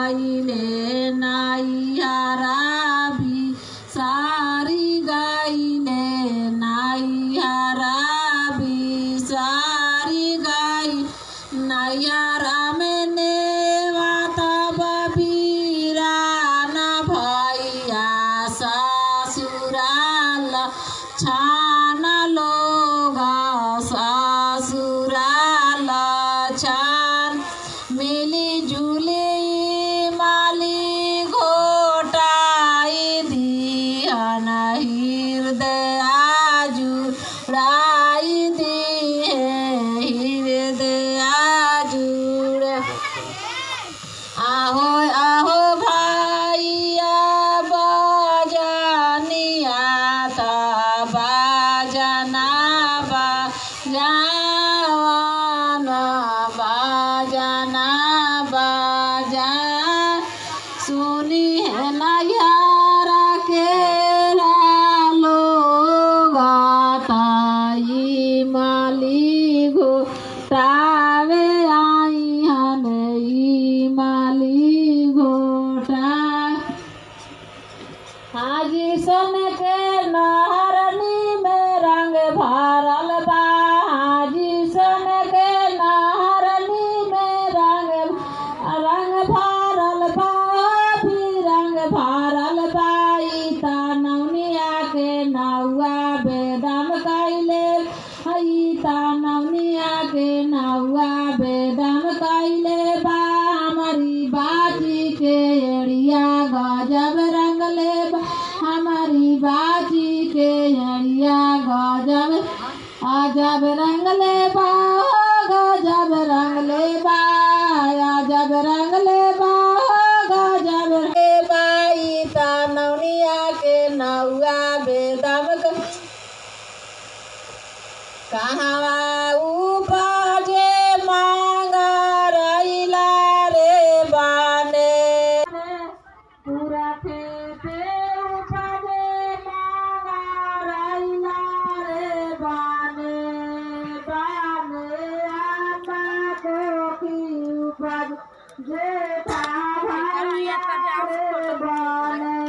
गाइले नाइयारा भी सारी गाइले नाइयारा भी सारी गाई नाइयारा में ने माता बबीरा ना भैया ससुराल छाना लोग ससुराल छान मिली जुली माली घोटाई दिहन हृदय जुड़ाई दिए हृदय जुड़ आहो आहो भैया बजनिया था बजना बजाना बजना बजा सुनी है नैयारा के लोग ताई माली घोटावे आई हन माली घोटा हाजी सन के नारनी में रंग भरल बा हाजी सन के नारनी में रंग भरल बा भी रंग भरल बा ता नवनिया के नौआ बेदम कैले ता नवनिया के नौआ बेदम कैले बा हमारी बाजी के एड़िया गजब रंगले बा हमारी बाजी के एड़िया गजब अजब रंगले बा गजब रंगले बा अजब रंगले बा गजब रंगले बाई ता नवनिया के नौआ बेदम कहवा उपजे मांगा रैला रे बाने पूरा खेते उपजे मांगा रैला रे बाने बाने आमा को की उपज जेठा भैया रे बाने